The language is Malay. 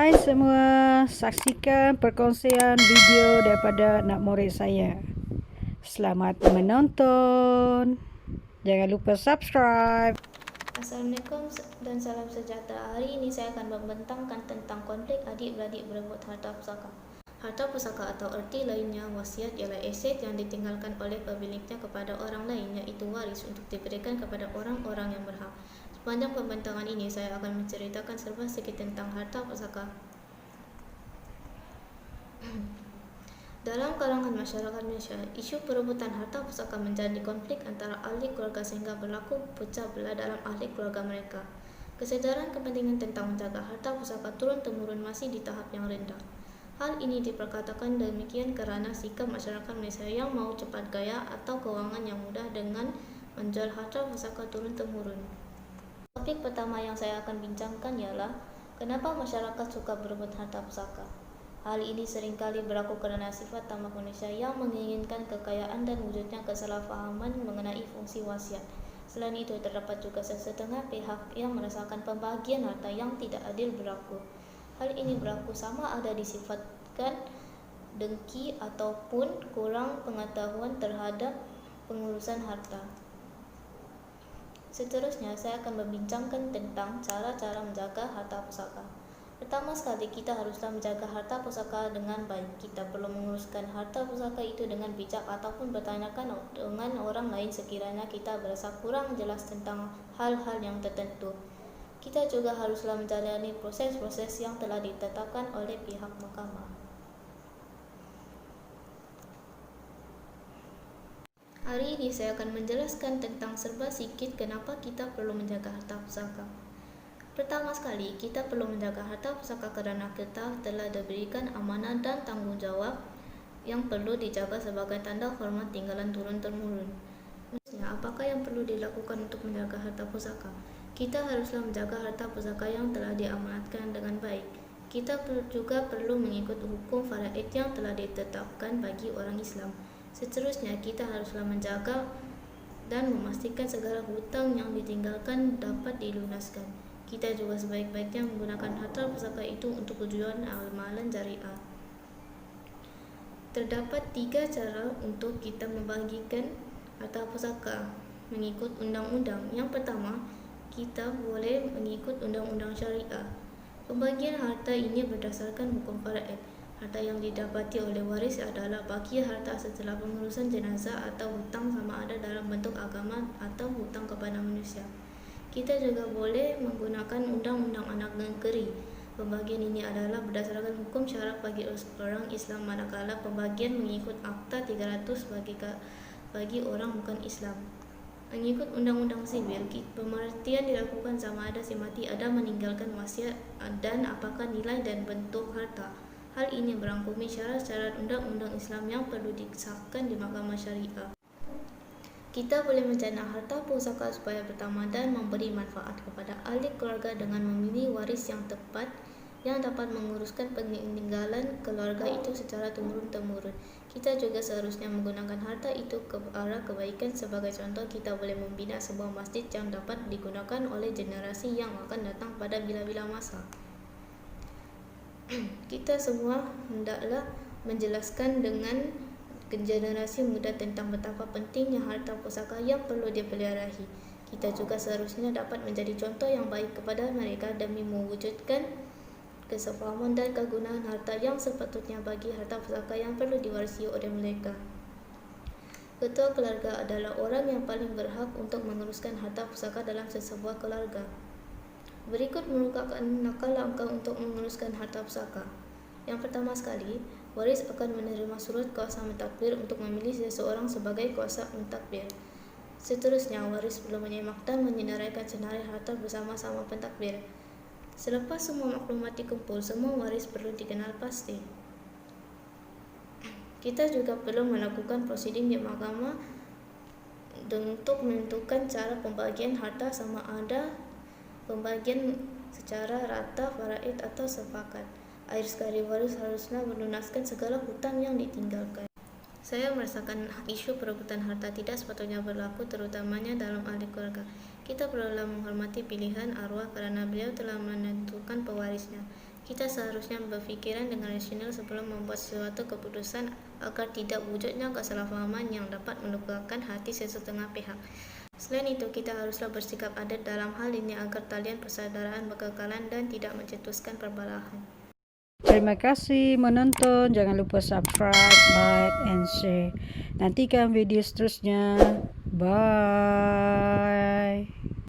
Hai semua, saksikan perkongsian video daripada anak murid saya. Selamat menonton. Jangan lupa subscribe. Assalamualaikum dan salam sejahtera. Hari ini saya akan membentangkan tentang konflik adik-beradik berebut harta pusaka. Harta pusaka atau erti lainnya wasiat ialah aset yang ditinggalkan oleh pemiliknya kepada orang lain, iaitu waris untuk diberikan kepada orang-orang yang berhak. Sepanjang pembentangan ini saya akan menceritakan serba sedikit tentang harta pusaka. Dalam kalangan masyarakat Malaysia, isu perebutan harta pusaka menjadi konflik antara ahli keluarga sehingga berlaku pecah belah dalam ahli keluarga mereka. Kesedaran kepentingan tentang menjaga harta pusaka turun-temurun masih di tahap yang rendah. Hal ini diperkatakan demikian kerana sikap masyarakat Malaysia yang mahu cepat gaya atau kewangan yang mudah dengan menjual harta pusaka turun-temurun. Topik pertama yang saya akan bincangkan ialah kenapa masyarakat suka berebut harta pusaka. Hal ini seringkali berlaku kerana sifat tamak manusia yang menginginkan kekayaan dan wujudnya kesalahfahaman mengenai fungsi wasiat. Selain itu, terdapat juga sesetengah pihak yang merasakan pembahagian harta yang tidak adil berlaku. Hal ini berlaku sama ada disifatkan dengki ataupun kurang pengetahuan terhadap pengurusan harta. Seterusnya, saya akan membincangkan tentang cara-cara menjaga harta pusaka. Pertama sekali, kita haruslah menjaga harta pusaka dengan baik. Kita perlu menguruskan harta pusaka itu dengan bijak ataupun bertanyakan dengan orang lain sekiranya kita berasa kurang jelas tentang hal-hal yang tertentu. Kita juga haruslah menjalani proses-proses yang telah ditetapkan oleh pihak mahkamah. Hari ini saya akan menjelaskan tentang serba sikit kenapa kita perlu menjaga harta pusaka. Pertama sekali, kita perlu menjaga harta pusaka kerana kita telah diberikan amanah dan tanggungjawab yang perlu dijaga sebagai tanda hormat tinggalan turun-temurun. Maksudnya, apakah yang perlu dilakukan untuk menjaga harta pusaka? Kita haruslah menjaga harta pusaka yang telah diamanatkan dengan baik. Kita juga perlu mengikut hukum faraid yang telah ditetapkan bagi orang Islam. Seterusnya, kita haruslah menjaga dan memastikan segala hutang yang ditinggalkan dapat dilunaskan. Kita juga sebaik-baiknya menggunakan harta pusaka itu untuk tujuan amalan jariah. Terdapat 3 cara untuk kita membagikan harta pusaka mengikut undang-undang. Yang pertama, kita boleh mengikut undang-undang syariah. Pembagian harta ini berdasarkan hukum faraid. Harta yang didapati oleh waris adalah baki harta setelah pengurusan jenazah atau hutang sama ada dalam bentuk agama atau hutang kepada manusia. Kita juga boleh menggunakan undang-undang anak negeri. Pembagian ini adalah berdasarkan hukum syarak bagi orang Islam, manakala pembagian mengikut Akta 300 bagi orang bukan Islam. Mengikut undang-undang sivil, pemerhatian dilakukan sama ada si mati ada meninggalkan wasiat dan apakah nilai dan bentuk harta. Hal ini merangkumi syarat-syarat undang-undang Islam yang perlu disahkan di mahkamah syariah. Kita boleh menjana harta pusaka supaya bertambah dan memberi manfaat kepada ahli keluarga dengan memilih waris yang tepat yang dapat menguruskan peninggalan keluarga itu secara temurun-temurun. Kita juga seharusnya menggunakan harta itu ke arah kebaikan. Sebagai contoh, kita boleh membina sebuah masjid yang dapat digunakan oleh generasi yang akan datang pada bila-bila masa. Kita semua hendaklah menjelaskan dengan generasi muda tentang betapa pentingnya harta pusaka yang perlu dipeliharahi. Kita juga seharusnya dapat menjadi contoh yang baik kepada mereka demi mewujudkan kesefahaman dan kegunaan harta yang sepatutnya bagi harta pusaka yang perlu diwarisi oleh mereka. Ketua keluarga adalah orang yang paling berhak untuk menguruskan harta pusaka dalam sesebuah keluarga. Berikut merupakan langkah-langkah untuk menguruskan harta pusaka. Yang pertama sekali, waris akan menerima surat kuasa mentadbir untuk memilih seseorang sebagai kuasa mentadbir. Seterusnya, waris perlu menyimak dan menyenaraikan senarai harta bersama-sama pentadbir. Selepas semua maklumat dikumpul, semua waris perlu dikenal pasti. Kita juga perlu melakukan prosedur di mahkamah untuk menentukan cara pembagian harta sama ada pembagian secara rata, faraid atau sepakat. Akhir sekali, waris haruslah melunaskan segala hutang yang ditinggalkan. Saya merasakan isu perebutan harta tidak sepatutnya berlaku, terutamanya dalam ahli keluarga. Kita perlulah menghormati pilihan arwah kerana beliau telah menentukan pewarisnya. Kita seharusnya berfikiran dengan rasional sebelum membuat sesuatu keputusan agar tidak wujudnya kesalahfahaman yang dapat melukakan hati sesetengah pihak. Selain itu, kita haruslah bersikap adil dalam hal ini agar talian persaudaraan berkekalan dan tidak mencetuskan perbalahan. Terima kasih menonton. Jangan lupa subscribe, like, and share. Nantikan video seterusnya. Bye.